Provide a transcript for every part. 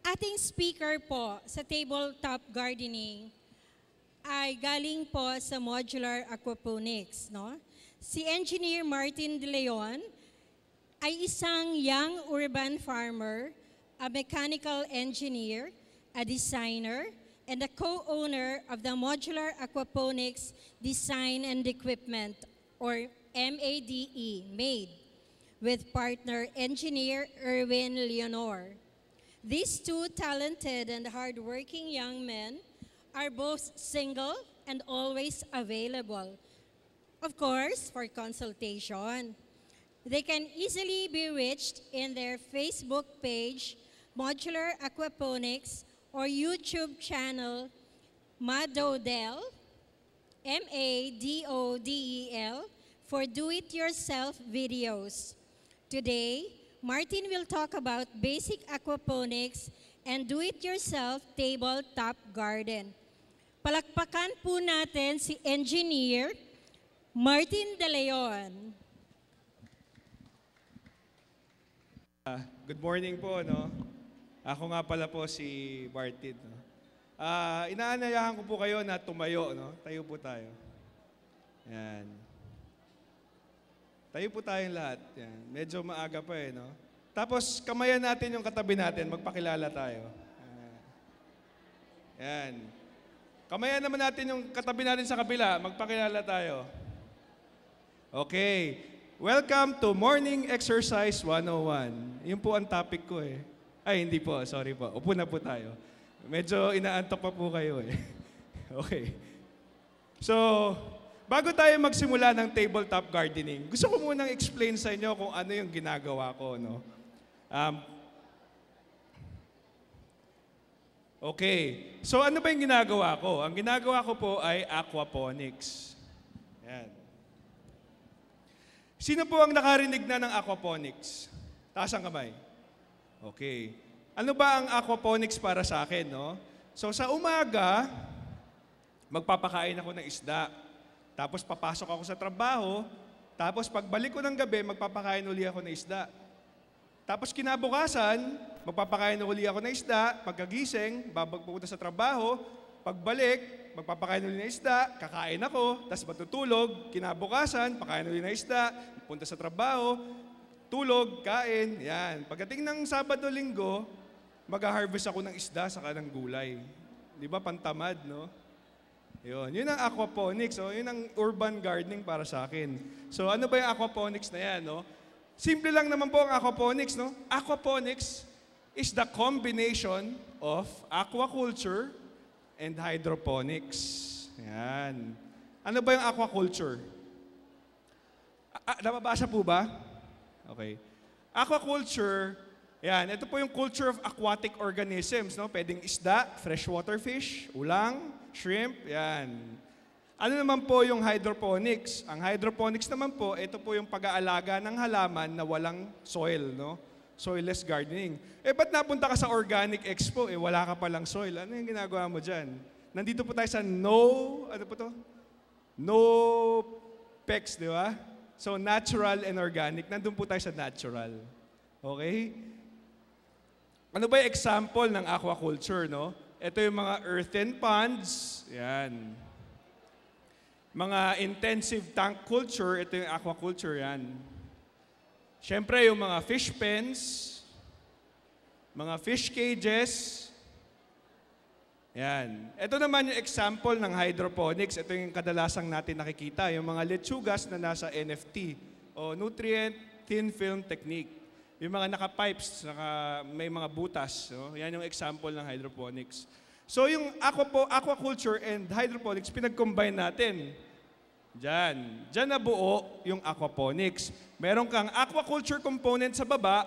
ating speaker po sa tabletop gardening ay galing po sa modular aquaponics. No? Si Engineer Martin De Leon ay isang young urban farmer, a mechanical engineer, a designer, and a co-owner of the Modular Aquaponics Design and Equipment, or MADE, with partner engineer Erwin Leonor. These two talented and hardworking young men are both single and always available, of course, for consultation. They can easily be reached in their Facebook page, Modular Aquaponics, or YouTube channel, Madodel, Madodel, for do-it-yourself videos. Today, Martin will talk about basic aquaponics and do-it-yourself tabletop garden. Palakpakan po natin si Engineer Martin De Leon. Good morning po, no? Ako nga pala po si Martin. No? Inaanayahan ko po kayo na tumayo, no? Tayo po tayo. Yan. Tayo po tayong lahat. Yan. Medyo maaga pa eh, no? Tapos, kamayan natin yung katabi natin. Magpakilala tayo. Yan. Kamayan naman natin yung katabi natin sa kabila. Magpakilala tayo. Okay. Welcome to Morning Exercise 101. Yun po ang topic ko eh. Ay, hindi po. Sorry po. Upo na po tayo. Medyo inaantok pa po kayo eh. Okay. So, bago tayo magsimula ng tabletop gardening, gusto ko munang explain sa inyo kung ano yung ginagawa ko, no? Okay. So, ano ba yung ginagawa ko? Ang ginagawa ko po ay aquaponics. Yan. Sino po ang nakarinig na ng aquaponics? Taas ang kamay. Okay. Ano ba ang aquaponics para sa akin, no? So sa umaga, magpapakain ako ng isda. Tapos papasok ako sa trabaho. Tapos pagbalik ko ng gabi, magpapakain uli ako ng isda. Tapos kinabukasan, magpapakain uli ako ng isda. Pagkagising, pupunta sa trabaho. Pagbalik, magpapakain uli ng isda, kakain ako, tapos matutulog, kinabukasan, pakain uli ng isda, punta sa trabaho, tulog, kain, yan. Pagdating ng Sabado-Linggo, mag-harvest ako ng isda saka ng gulay. Di ba, pantamad, no? Yun ang aquaponics, oh. Yun ang urban gardening para sa akin. So ano ba yung aquaponics na yan, no? Simple lang naman po ang aquaponics, no? Aquaponics is the combination of aquaculture and hydroponics. Yan. Ano ba yung aquaculture? Nababasa po ba? Okay. Aquaculture, yan. Ito po yung culture of aquatic organisms. No? Pwedeng isda, freshwater fish, ulang, shrimp, yan. Ano naman po yung hydroponics? Ang hydroponics naman po, ito po yung pag-aalaga ng halaman na walang soil, no? Soilless gardening. Eh, ba't napunta ka sa Organic Expo? Eh, wala ka palang soil. Ano yung ginagawa mo dyan? Nandito po tayo sa ano po to? No PEX, di ba? So, natural and organic. Nandun po tayo sa natural. Okay? Ano ba yung example ng aquaculture, no? Ito yung mga earthen ponds. Yan. Mga intensive tank culture. Ito yung aquaculture, yan. Siyempre, yung mga fish pens, mga fish cages, yan. Ito naman yung example ng hydroponics. Ito yung kadalasang natin nakikita, yung mga lechugas na nasa NFT o Nutrient Thin Film Technique. Yung mga naka-pipes, may mga butas. No? Yan yung example ng hydroponics. So yung aquaculture and hydroponics, pinag-combine natin. Diyan nabuo yung aquaponics. Meron kang aquaculture component sa baba,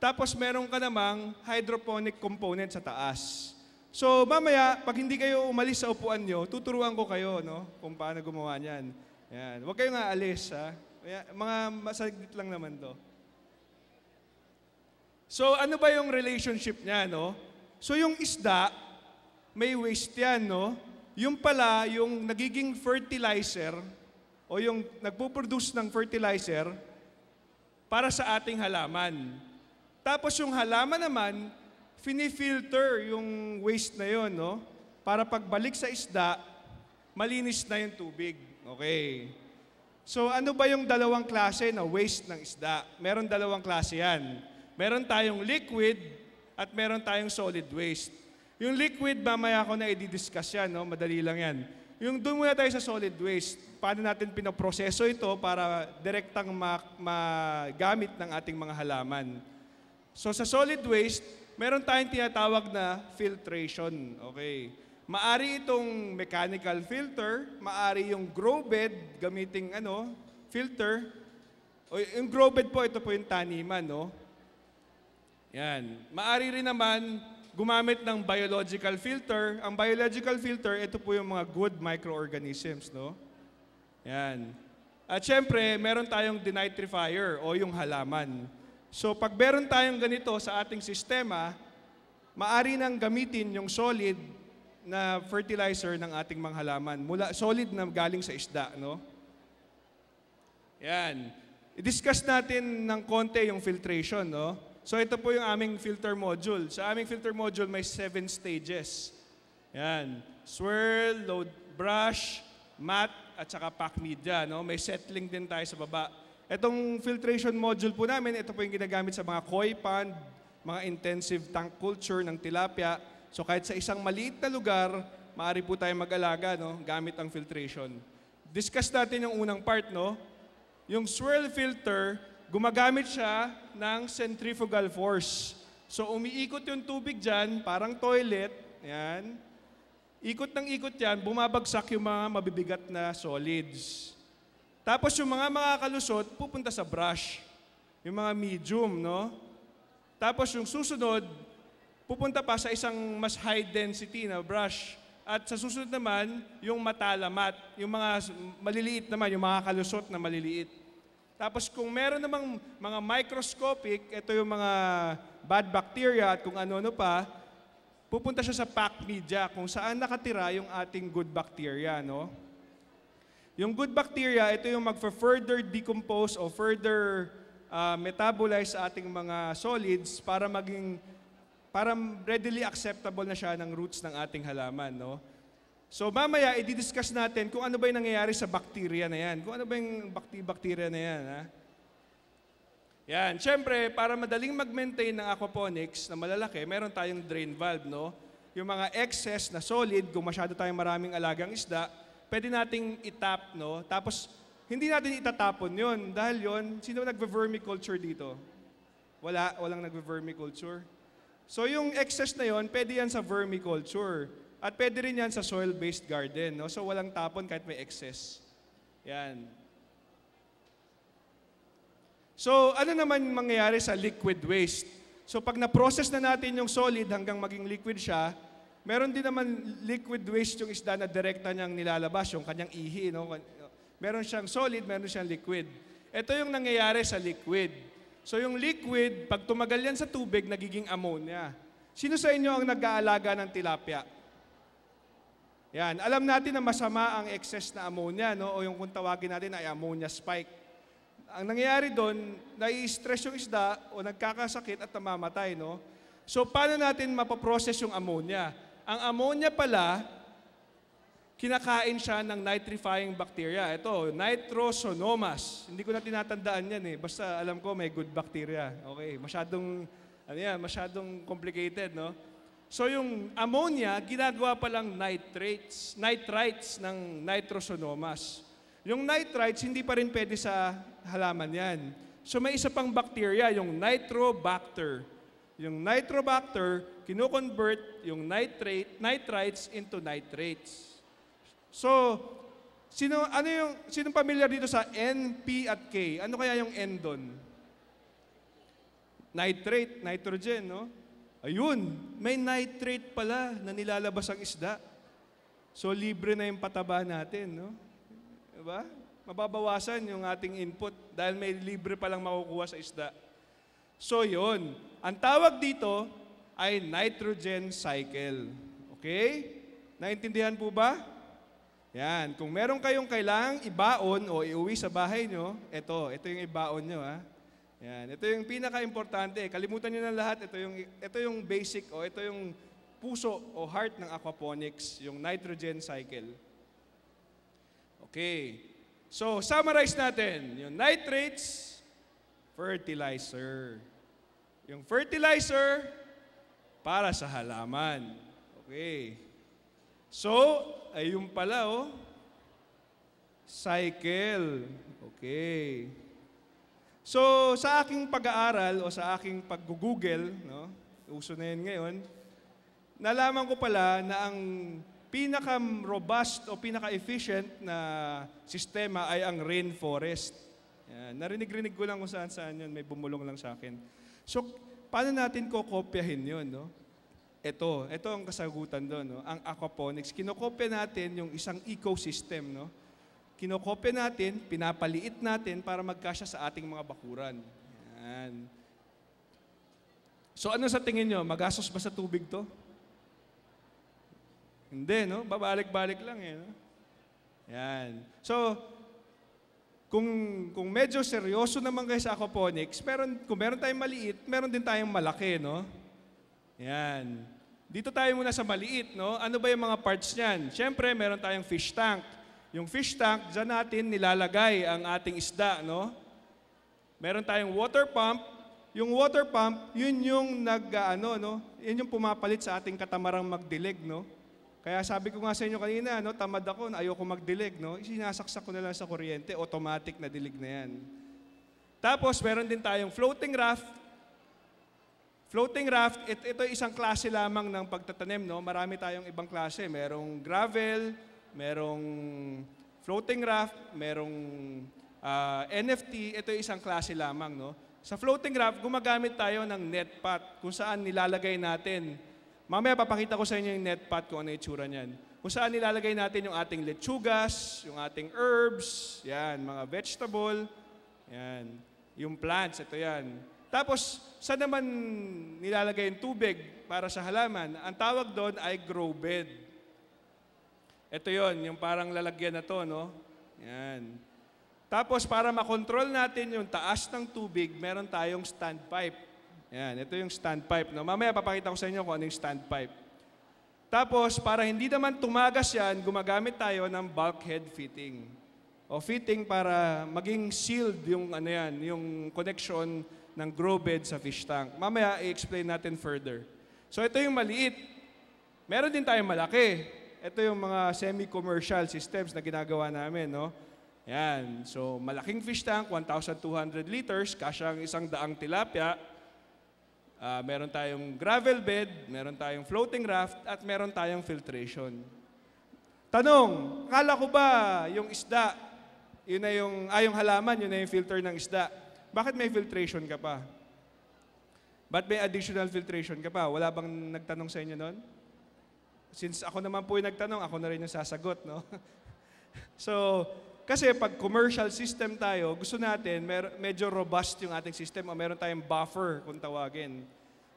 tapos meron ka namang hydroponic component sa taas. So mamaya, pag hindi kayo umalis sa upuan nyo, tuturuan ko kayo, no, kung paano gumawa niyan. Yan. Huwag kayong aalis, ha? Mga masaglit lang naman to. So ano ba yung relationship niya, no? So yung isda, may waste yan, no? Yung pala, yung nagiging fertilizer o yung nagpo-produce ng fertilizer para sa ating halaman. Tapos yung halaman naman, fini-filter yung waste na yon, no? Para pagbalik sa isda, malinis na yung tubig. Okay. So ano ba yung dalawang klase na waste ng isda? Meron dalawang klase yan. Meron tayong liquid at meron tayong solid waste. Yung liquid, mamaya ko na i-discuss yan, no? Madali lang yan. Yung doon muna tayo sa solid waste. Paano natin pinaproseso ito para direktang magamit ng ating mga halaman. So sa solid waste, meron tayong tinatawag na filtration. Okay. Maari itong mechanical filter, maari yung grow bed gamiting filter. O yung grow bed po, ito po yung taniman, no? Yan. Maari rin naman gumamit ng biological filter. Ang biological filter, ito po yung mga good microorganisms, no? Yan. At syempre, meron tayong denitrifier o yung halaman. So pag meron tayong ganito sa ating sistema, maari nang gamitin yung solid na fertilizer ng ating mga halaman. Solid na galing sa isda, no? Yan. I-discuss natin ng konti yung filtration, no? So ito po yung aming filter module. Sa aming filter module may 7 stages. Yan. Swirl, load brush, mat, at saka pack media, no? May settling din tayo sa baba. Itong filtration module po namin, ito po yung ginagamit sa mga koi pond, mga intensive tank culture ng tilapia. So kahit sa isang maliit na lugar, maaari po tayong mag-alaga, no? Gamit ang filtration. Discuss natin yung unang part, no? Yung swirl filter, gumagamit siya ng centrifugal force. So umiikot yung tubig dyan, parang toilet, yan. Ikot ng ikot yan, bumabagsak yung mga mabibigat na solids. Tapos yung mga makakalusot, pupunta sa brush. Yung mga medium, no? Tapos yung susunod, pupunta pa sa isang mas high density na brush. At sa susunod naman, yung matalamat. Yung mga maliliit naman, yung makakalusot na maliliit. Tapos kung meron namang mga microscopic, ito yung mga bad bacteria at kung ano-ano pa, pupunta siya sa pack media kung saan nakatira yung ating good bacteria, no? Yung good bacteria, ito yung mag-further decompose o further metabolize sa ating mga solids para readily acceptable na siya ng roots ng ating halaman, no? So mamaya, i-discuss natin kung ano ba yung nangyayari sa bacteria na yan. Kung ano ba yung bacteria na yan, ha? Yan. Siyempre, para madaling mag-maintain ng aquaponics na malalaki, meron tayong drain valve, no? Yung mga excess na solid, kung masyado tayong maraming alagang isda, pwede nating itap, no? Tapos, hindi natin itatapon yun. Dahil yun, sino nagve-vermiculture dito? Walang nagve-vermiculture. So yung excess na yun, pwede yan sa vermiculture. At pwede rin yan sa soil-based garden, no? So walang tapon kahit may excess. Yan. So ano naman mangyayari sa liquid waste? So pag na-process na natin yung solid hanggang maging liquid siya, meron din naman liquid waste yung isda na direkta niyang nilalabas, yung kanyang ihi, no? Meron siyang solid, meron siyang liquid. Ito yung nangyayari sa liquid. So yung liquid, pag tumagal yan sa tubig, nagiging ammonia. Sino sa inyo ang nag-aalaga ng tilapia? Yan. Alam natin na masama ang excess na ammonia, no? O yung kung tawagin natin ay ammonia spike. Ang nangyayari doon, nai-stress yung isda o nagkakasakit at namamatay, no? So paano natin mapaprocess yung ammonia? Ang ammonia pala, kinakain siya ng nitrifying bacteria. Ito, Nitrosonomas. Hindi ko na tinatandaan yan eh. Basta alam ko may good bacteria. Okay, masyadong complicated, no? So yung ammonia, ginagawa palang nitrites ng Nitrosonomas. Yung nitrites, hindi pa rin pwede sa halaman yan. So may isa pang bacteria, yung Nitrobacter. Yung Nitrobacter, kino-convert yung nitrites into nitrates. So, sinong pamilyar dito sa N, P, at K? Ano kaya yung N doon? Nitrate, nitrogen, no? Ayun, may nitrate pala na nilalabas ang isda. So, libre na yung pataba natin, no? Diba? Mababawasan yung ating input dahil may libre palang makukuha sa isda. So, yun. Ang tawag dito ay nitrogen cycle. Okay? Naintindihan po ba? Yan. Kung meron kayong kailangang ibaon o iuwi sa bahay nyo, ito yung ibaon nyo, ha? Yan. Ito yung pinaka-importante. Kalimutan nyo na lahat. Ito yung basic o ito yung puso o heart ng aquaponics, yung nitrogen cycle. Okay. So, summarize natin. Yung nitrates, fertilizer. Yung fertilizer, para sa halaman. Okay. So, ayun pala cycle. Okay. So, sa aking pag-aaral o sa aking pag-google, no, uso na yun ngayon, nalaman ko pala na ang pinaka-robust o pinaka-efficient na sistema ay ang rainforest. Yan. Narinig-rinig ko lang kung saan-saan yun, may bumulong lang sa akin. So, paano natin kokopyahin yun, no? Ito ang kasagutan doon, no? Ang aquaponics. Kinokopya natin yung isang ecosystem, no? Kinokopya natin, pinapaliit natin para magkasya sa ating mga bakuran. Yan. So ano sa tingin nyo? Magastos ba sa tubig to? Hindi, no? Babalik-balik lang eh. No? Yan. So, kung medyo seryoso naman kayo sa aquaponics, kung meron tayong maliit, meron din tayong malaki, no? Yan. Dito tayo muna sa maliit, no? Ano ba yung mga parts niyan? Siyempre, meron tayong fish tank. Yung fish tank, dyan natin nilalagay ang ating isda, no? Meron tayong water pump. Yung water pump, yun yung yun yung pumapalit sa ating katamarang magdilig, no? Kaya sabi ko nga sa inyo kanina, no, tamad ako, ayoko magdilig, no? Sinasaksak ko na lang sa kuryente, automatic na dilig na yan. Tapos, meron din tayong floating raft. Floating raft, ito isang klase lamang ng pagtatanim, no? Marami tayong ibang klase. Merong gravel, merong floating raft, merong NFT, ito isang klase lamang, no? Sa floating raft, gumagamit tayo ng net pot kung saan nilalagay natin. Mamaya papakita ko sa inyo yung net pot kung ano yung itsura niyan. Kung saan nilalagay natin yung ating lechugas, yung ating herbs, yan, mga vegetable, yan, yung plants, ito yan. Tapos, saan naman nilalagay yung tubig para sa halaman? Ang tawag doon ay grow bed. Ito yon, yung parang lalagyan na to, no? Yan. Tapos, para makontrol natin yung taas ng tubig, meron tayong standpipe. Yan, ito yung standpipe, no? Mamaya papakita ko sa inyo kung ano yung standpipe. Tapos, para hindi naman tumagas yan, gumagamit tayo ng bulkhead fitting. O fitting para maging sealed yung yung connection ng grow bed sa fish tank. Mamaya i-explain natin further. So, ito yung maliit. Meron din tayong malaki. Ito yung mga semi-commercial systems na ginagawa namin, no? Yan. So, malaking fish tank, 1,200 liters, kasya ang 100 tilapia. Meron tayong gravel bed, meron tayong floating raft, at meron tayong filtration. Tanong, akala ko ba yung isda, yun na yung halaman, yun na yung filter ng isda. Bakit may filtration ka pa? Ba't may additional filtration ka pa? Wala bang nagtanong sa inyo nun? Since ako naman po yung nagtanong, ako na rin yung sasagot, no? So, kasi pag commercial system tayo, gusto natin, medyo robust yung ating system o meron tayong buffer kung tawagin.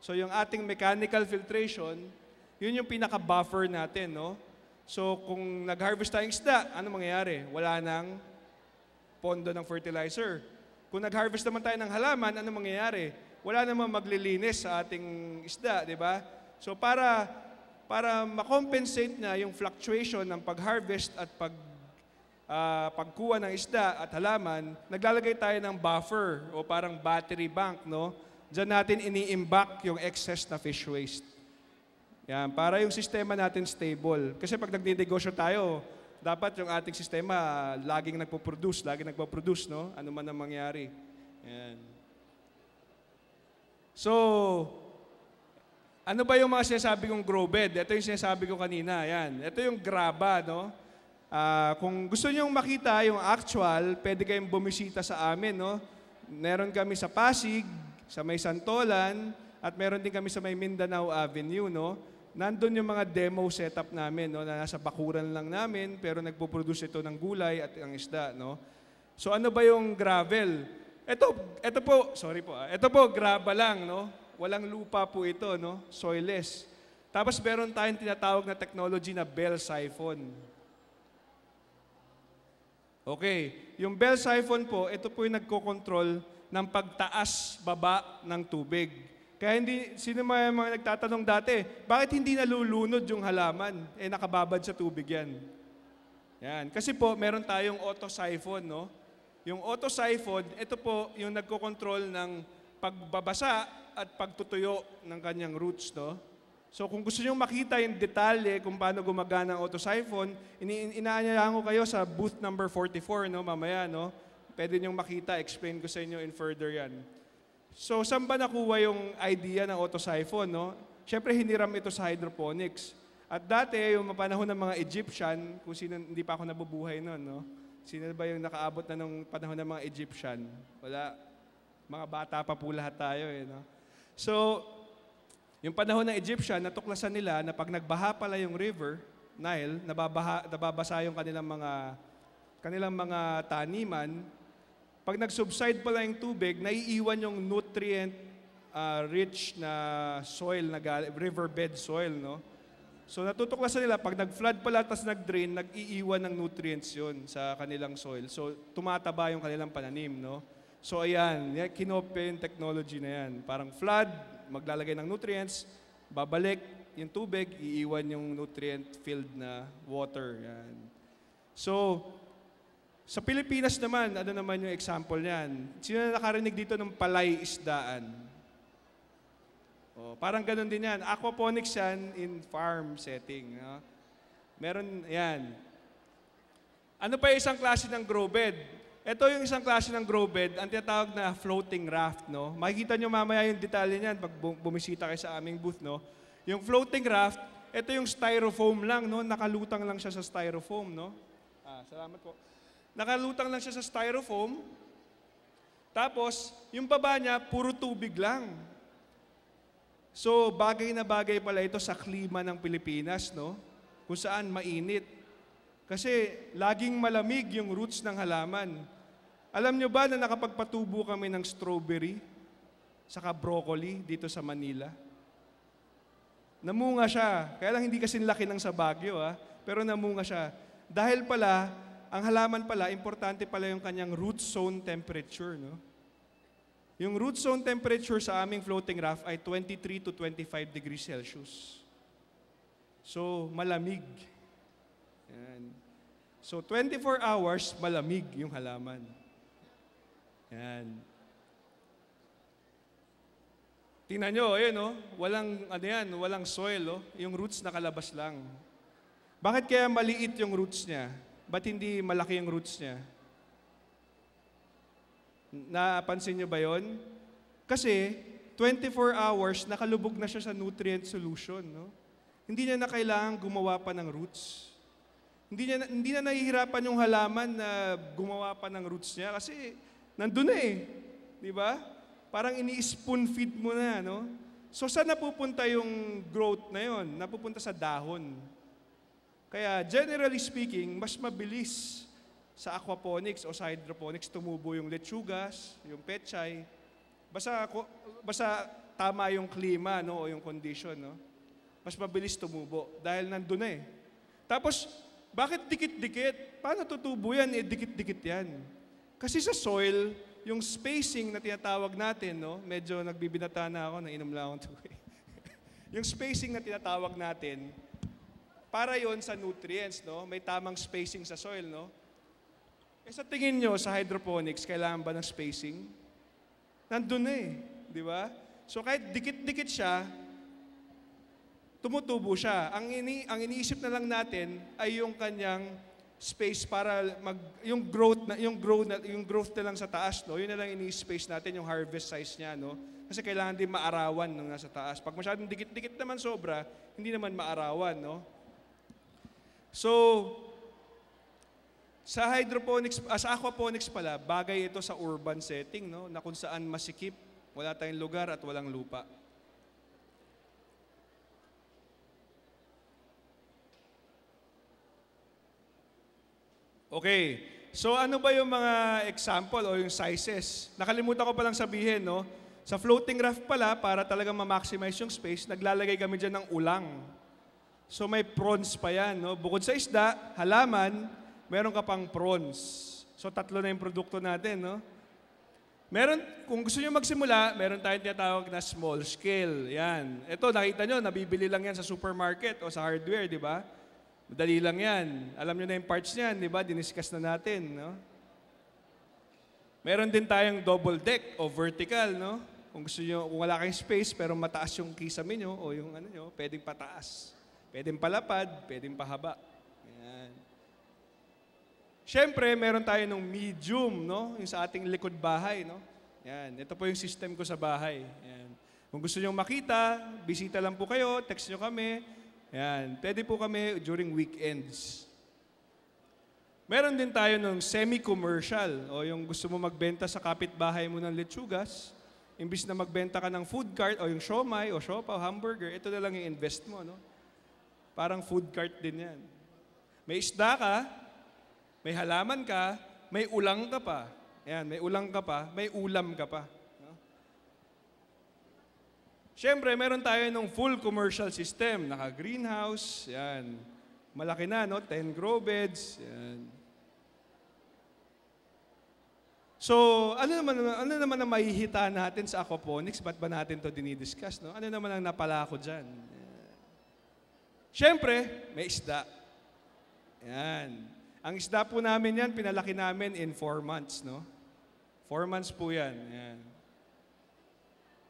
So, yung ating mechanical filtration, yun yung pinaka-buffer natin, no? So, kung nag-harvest tayong isda, ano mangyayari? Wala nang pondo ng fertilizer. Kung nag-harvest naman tayo ng halaman, ano mangyayari? Wala namang maglilinis sa ating isda, di ba? So, para ma-compensate na yung fluctuation ng pag-harvest at pagkuha ng isda at halaman, naglalagay tayo ng buffer o parang battery bank, no? Diyan natin ini-imbak yung excess na fish waste. Yan, para yung sistema natin stable. Kasi pag nagninegosyo tayo, dapat yung ating sistema laging nagpo-produce, no? Ano man ang mangyari. Yan. So, ano ba yung mga sinasabi kong grow bed? Ito yung sinasabi ko kanina. Yan. Ito yung graba, no? Kung gusto niyo makita yung actual, pwede kayong bumisita sa amin, no? Meron kami sa Pasig, sa may Santolan, at meron din kami sa may Mindanao Avenue, no? Nandun yung mga demo setup namin, no? Na nasa bakuran lang namin, pero nagpo-produce ito ng gulay at ang isda, no? So ano ba yung gravel? Ito po, graba lang, no? Walang lupa po ito, no? Soilless. Tapos meron tayong tinatawag na technology na Bell siphon. Okay, yung bell siphon po, ito po yung nagkokontrol ng pagtaas, baba ng tubig. Kaya hindi, sino mga nagtatanong dati, bakit hindi nalulunod yung halaman? Nakababad sa tubig yan. Yan. Kasi po, meron tayong auto siphon, no? Yung auto siphon, ito po yung nagkokontrol ng pagbabasa at pagtutuyo ng kanyang roots, no? So kung gusto niyo makita yung detalye kung paano gumagana ang auto siphon, inaanyayahan ko kayo sa booth number 44, no, mamaya, no? Pwede niyong makita, explain ko sa inyo in further yan. So saan ba nakuha yung idea ng auto siphon, no? Siyempre hiniram ito sa hydroponics. At dati, yung panahon ng mga Egyptian, kung sino, hindi pa ako nabubuhay noon, no? Sino ba yung nakaabot na nung panahon ng mga Egyptian? Wala. Mga bata pa po lahat tayo, no? So, yung panahon ng Egyptian, natuklasan nila na pag nagbaha pala yung river, Nile, nababasa yung kanilang mga taniman. Pag nag-subside pala yung tubig, naiiwan yung nutrient rich na soil, riverbed soil, no? So natutuklasan nila, pag nag-flood pala tapos nag-drain, nag-iiwan ng nutrients yun sa kanilang soil. So tumataba yung kanilang pananim, no? So ayan, kinopya yung technology na yan. Parang flood, maglalagay ng nutrients, babalik yung tubig, iiwan yung nutrient-filled na water. Yan. So, sa Pilipinas naman, ano naman yung example niyan? Sino na nakarinig dito ng palay isdaan? Parang ganun din yan. Aquaponics yan in farm setting. No? Meron yan. Ano pa yung isang klase ng grow bed? Ito yung isang klase ng grow bed, ang tinatawag na floating raft. No? Makikita nyo mamaya yung detalye niyan pag bumisita kayo sa aming booth. No? Yung floating raft, ito yung styrofoam lang. No? Nakalutang lang siya sa styrofoam. No? Salamat po. Nakalutang lang siya sa styrofoam. Tapos, yung baba niya, puro tubig lang. So, bagay na bagay pala ito sa klima ng Pilipinas, no? Kung saan mainit. Kasi laging malamig yung roots ng halaman. Alam nyo ba na nakapagpatubo kami ng strawberry saka broccoli dito sa Manila? Namunga siya. Kaya lang hindi kasi laki ng sa Baguio, pero namunga siya. Dahil pala, ang halaman pala, importante pala yung kanyang root zone temperature, no? Yung root zone temperature sa aming floating raft ay 23 to 25 degrees Celsius. So, malamig. Yan. So, 24 hours, malamig yung halaman. Yan. Tingnan nyo, ayun, no? Walang soil, yung roots nakalabas lang. Bakit kaya maliit yung roots niya? Ba't hindi malaki yung roots niya? Napansin nyo ba yon? Kasi 24 hours, nakalubog na siya sa nutrient solution. No? Hindi niya na kailangan gumawa pa ng roots. Hindi na nahihirapan yung halaman na gumawa pa ng roots niya kasi nandun na eh. Di ba? Parang ini-spoon feed mo na. No? So saan napupunta yung growth na yon? Napupunta sa dahon. Kaya generally speaking, mas mabilis sa aquaponics o sa hydroponics, tumubo yung lechugas, yung pechay. Basta tama yung klima, no, o yung condition, no? Mas mabilis tumubo dahil nandun na eh. Tapos, bakit dikit-dikit? Paano tutubo yan? Dikit-dikit yan. Kasi sa soil, yung spacing na tinatawag natin, no, medyo nagbibinata na ako, nainom lang akong tubig. Yung spacing na tinatawag natin, para yon sa nutrients, no? May tamang spacing sa soil, no? Sa tingin nyo, sa hydroponics, kailangan ba ng spacing? Nandun na eh. Di ba? So kahit dikit-dikit siya, tumutubo siya. Ang iniisip na lang natin ay yung kanyang space para yung growth na lang sa taas, no? Yun na lang ini-space natin, yung harvest size niya, no? Kasi kailangan din maarawan nung nasa taas. Pag masyadong dikit-dikit naman sobra, hindi naman maarawan, no? So, sa hydroponics, sa aquaponics pala, bagay ito sa urban setting, no? Na kung saan masikip, wala tayong lugar at walang lupa. Okay. So ano ba yung mga example o yung sizes? Nakalimutan ko palang sabihin, no? Sa floating raft pala, para talagang ma-maximize yung space, naglalagay kami dyan ng ulang. So may prawns pa yan, no? Bukod sa isda, halaman, meron ka pang prawns. So, 3 na yung produkto natin, no? Meron, kung gusto nyo magsimula, meron tayong tinatawag na small scale. Yan. Ito, nakita nyo, nabibili lang yan sa supermarket o sa hardware, di ba? Madali lang yan. Alam nyo na yung parts niyan, di ba? Diniscuss na natin, no? Meron din tayong double deck o vertical, no? Kung gusto nyo, kung wala kayong space pero mataas yung kisame nyo o yung ano nyo, pwedeng pataas. Pwedeng palapad, pwedeng pahaba. Yan. Siyempre, meron tayo ng medium, no? Yung sa ating likod bahay, no? Yan. Ito po yung system ko sa bahay. Yan. Kung gusto nyo makita, bisita lang po kayo, text nyo kami. Yan. Pwede po kami during weekends. Meron din tayo ng semi-commercial o yung gusto mo magbenta sa kapitbahay mo ng lechugas, imbis na magbenta ka ng food cart o yung siomai o siopaw, hamburger, ito na lang yung invest mo, no? Parang food cart din yan. May isda ka, may halaman ka, may ulang ka pa. Yan, may ulang ka pa, may ulam ka pa. No? Siyempre, meron tayo ng full commercial system, naka-greenhouse, yan. Malaki na, no? 10 grow beds. Yan. So, ano naman ang mahihita natin sa aquaponics? Ba't ba natin to dinidiscuss, no? Ano naman ang napala ko dyan? Siyempre, may isda. Yan. Ang isda po namin yan, pinalaki namin in 4 months, no? 4 months po yan. Yan.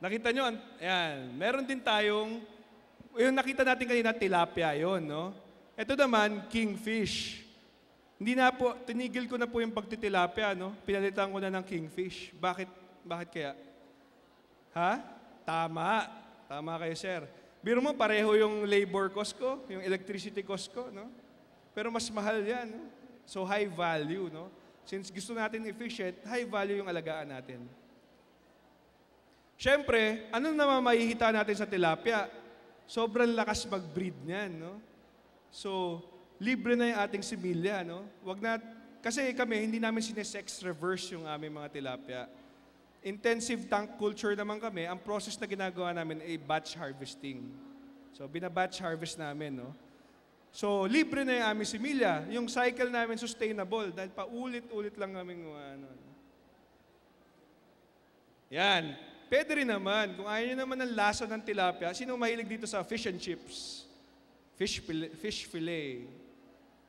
Nakita nyo, yan. Meron din tayong, yung nakita natin kanina, tilapia, yon, no? Ito naman, kingfish. Hindi na po, tinigil ko na po yung pagtitilapia, no? Pinalitan ko na ng kingfish. Bakit? Bakit kaya? Ha? Tama. Tama kayo, sir. Biro mo, pareho yung labor cost ko, yung electricity cost ko, no? Pero mas mahal yan, no? So, high value, no? Since gusto natin efficient, high value yung alagaan natin. Siyempre, ano naman mahihita natin sa tilapia? Sobrang lakas mag-breed niyan, no? So, libre na yung ating similya, no? Wag na, kasi kami, hindi namin sinesex reverse yung aming mga tilapia. Intensive tank culture naman kami, ang process na ginagawa namin ay batch harvesting. So, binabatch harvest namin, no? So, libre na yung aming similya. Yung cycle namin sustainable dahil paulit-ulit lang namin ano. Yan. Pwede rin naman, kung ayaw nyo naman ng lasa ng tilapia, sino mahilig dito sa fish and chips? Fish fillet.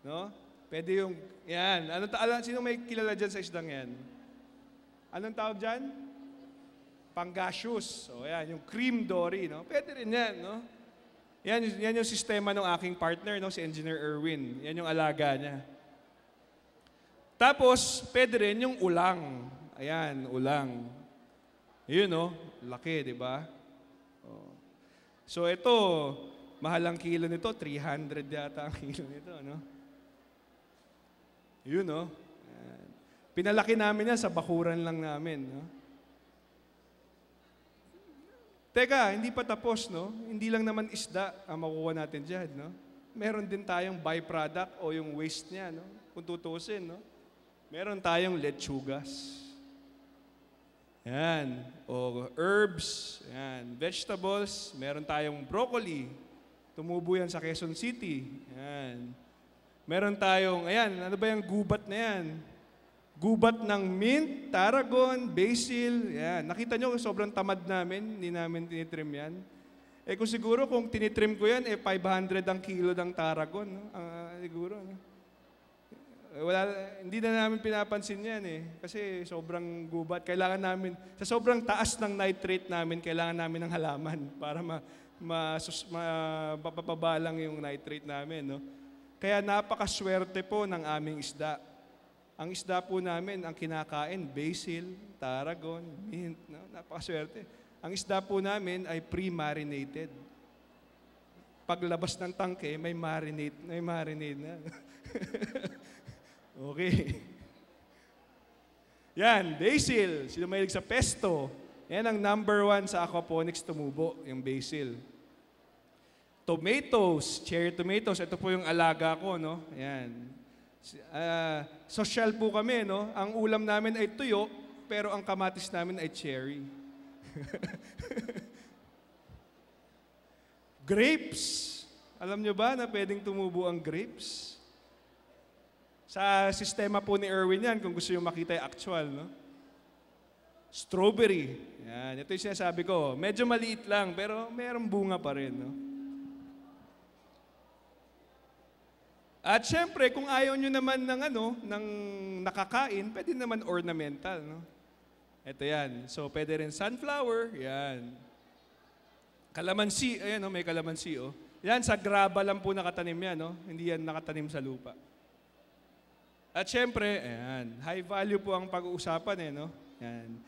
No? Pwede yung, yan. Sino may kilala dyan sa isdang yan? Anong tawag dyan? Pangasius. O yan, yung cream dory. No? Pwede rin yan. No? Yan yung sistema ng aking partner, no? Si Engineer Erwin. Yan yung alaga niya. Tapos, pwede rin yung ulang. Ayan, ulang. Yun, no? Laki, di ba? Oh. So, ito, mahal ang kilo nito. 300 yata ang kilo nito, no? Yun, no? Ayan. Pinalaki namin yan sa bakuran lang namin, no? Teka, hindi pa tapos, no? Hindi lang naman isda ang makukuha natin dyan, no? Meron din tayong byproduct o yung waste niya, no? Kung tutusin, no? Meron tayong lechugas. Yan. O herbs, yan. Vegetables, meron tayong broccoli. Tumubo yan sa Quezon City. Yan. Meron tayong, ayan, ano ba yung gubat na yan? Gubat ng mint, tarragon, basil. Yan. Nakita nyo, sobrang tamad namin. Hindi namin tinitrim yan. Eh kung siguro, kung tinitrim ko yan, 500 ang kilo ng tarragon. No? Siguro, no? Hindi na namin pinapansin yan eh. Kasi sobrang gubat. Kailangan namin, sa sobrang taas ng nitrate namin, kailangan namin ng halaman para mapapabalang yung nitrate namin. No? Kaya napakaswerte po ng aming isda. Ang isda po namin, ang kinakain, basil, tarragon, mint. No? Napakaswerte. Ang isda po namin ay pre-marinated. Paglabas ng tangke, may marinate na. Okay. Yan, basil. Sino mahilig sa pesto? Yan ang number 1 sa aquaponics tumubo, yung basil. Tomatoes, cherry tomatoes. Ito po yung alaga ko, no? Yan. Social po kami, no? Ang ulam namin ay tuyo, pero ang kamatis namin ay cherry. Grapes. Alam nyo ba na pwedeng tumubo ang grapes? Sa sistema po ni Erwin yan, kung gusto nyo makita yung actual, no? Strawberry. Yan, ito yung sinasabi ko. Medyo maliit lang, pero mayroong bunga pa rin, no? At syempre, kung ayaw nyo naman ng nakakain, pwede naman ornamental, no? Ito yan. So, pwede rin sunflower. Yan. Kalamansi. Ayan, no? May kalamansi, oh. Yan, sa graba lang po nakatanim yan, no? Hindi yan nakatanim sa lupa. At syempre, ayan, high value po ang pag-uusapan, no? Yan.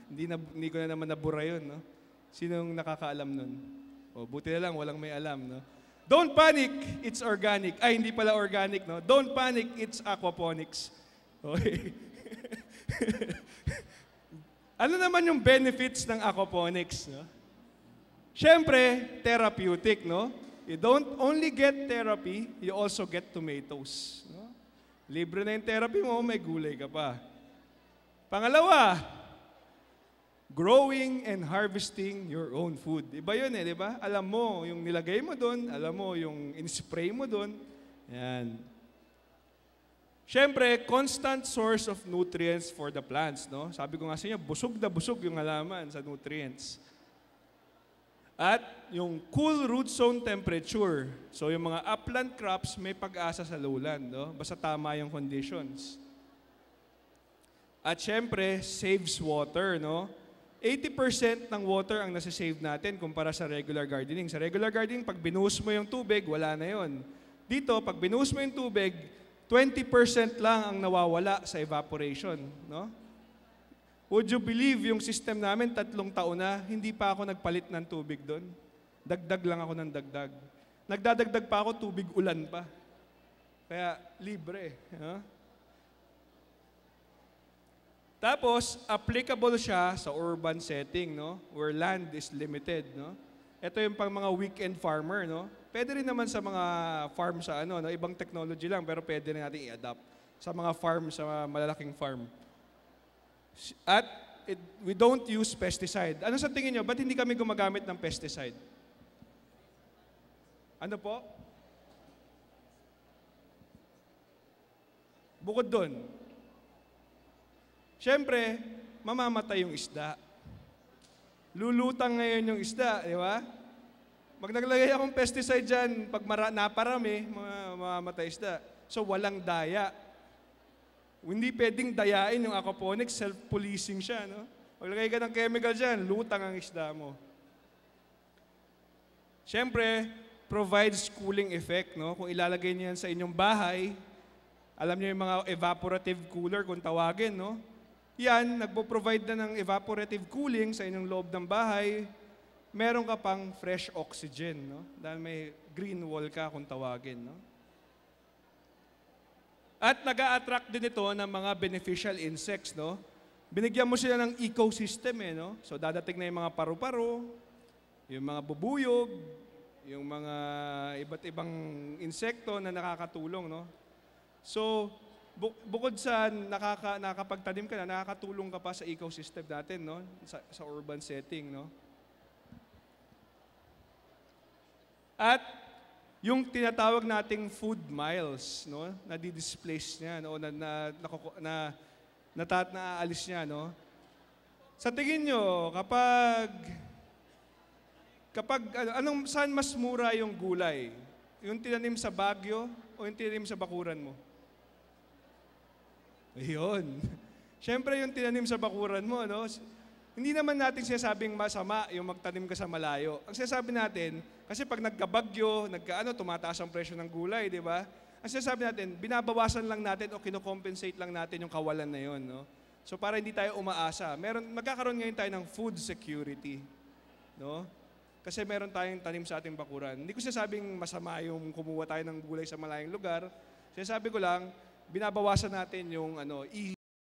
Hindi ko na naman nabura yun, no? Sinong nakakaalam nun? O, buti na lang, walang may alam, no? Don't panic, it's organic. Ay, hindi pala organic, no? Don't panic, it's aquaponics. Okay. Ano naman yung benefits ng aquaponics, no? Siyempre, therapeutic, no? You don't only get therapy, you also get tomatoes. No? Libre na yung therapy mo, may gulay ka pa. Pangalawa, growing and harvesting your own food. Iba yun di ba? Alam mo yung nilagay mo doon, alam mo yung in-spray mo doon. Yan. Siyempre, constant source of nutrients for the plants, no? Sabi ko nga sa inyo, busog na busog yung halaman sa nutrients. At yung cool root zone temperature. So yung mga upland crops may pag-asa sa lowland, no? Basta tama yung conditions. At siyempre, saves water, no? 80% ng water ang nasa-save natin kumpara sa regular gardening. Sa regular gardening, pag binuhos mo yung tubig, wala na yon. Dito, pag binuhos mo yung tubig, 20% lang ang nawawala sa evaporation. No? Would you believe yung system namin, 3 taon na, hindi pa ako nagpalit ng tubig doon? Dagdag lang ako ng dagdag. Nagdadagdag pa ako, tubig ulan pa. Kaya, libre. No? Tapos, applicable siya sa urban setting, no? Where land is limited, no? Ito yung pang mga weekend farmer, no? Pwede rin naman sa mga farm sa no? Ibang technology lang, pero pwede rin natin i-adapt sa mga farm, sa mga malalaking farm. At we don't use pesticide. Ano sa tingin nyo? Ba't hindi kami gumagamit ng pesticide? Ano po? Bukod doon, siyempre, mamamatay yung isda. Lulutang ngayon yung isda, di ba? Pag naglagay akong pesticide dyan, pag naparami, mamamatay isda. So, walang daya. Hindi pwedeng dayain yung aquaponics, self-policing siya, no? Maglagay ka ng chemical dyan, lutang ang isda mo. Siyempre, provides cooling effect, no? Kung ilalagay niyo yan sa inyong bahay, alam niyo yung mga evaporative cooler kung tawagin, no? Yan, nagpo-provide na ng evaporative cooling sa inyong loob ng bahay. Meron ka pang fresh oxygen, no? Dahil may green wall ka kung tawagin, no? At nag-a-attract din ito ng mga beneficial insects, no? Binigyan mo sila ng ecosystem, no? So dadating na yung mga paru-paro, yung mga bubuyog, yung mga iba't ibang insekto na nakakatulong, no? So, bukod sa nakakapagtanim ka na, nakakatulong ka pa sa ecosystem natin, no? Sa urban setting, no? At yung tinatawag nating food miles, no? Na-displace niya, no? Naaalis niya, no? Sa tingin nyo, saan mas mura yung gulay? Yung tinanim sa Baguio o yung tinanim sa bakuran mo? Ayun. Siyempre yung tinanim sa bakuran mo, no? Hindi naman natin sinasabing masama yung magtanim ka sa malayo. Ang sinasabi natin, kasi pag nagkabagyo, tumataas ang presyo ng gulay, di ba? Ang sinasabi natin, binabawasan lang natin o kinocompensate lang natin yung kawalan na yun, no? So para hindi tayo umaasa, magkakaroon ngayon tayo ng food security, no? Kasi meron tayong tanim sa ating bakuran. Hindi ko sinasabing masama yung kumuha tayo ng gulay sa malayong lugar. Sinasabi ko lang, binabawasan natin yung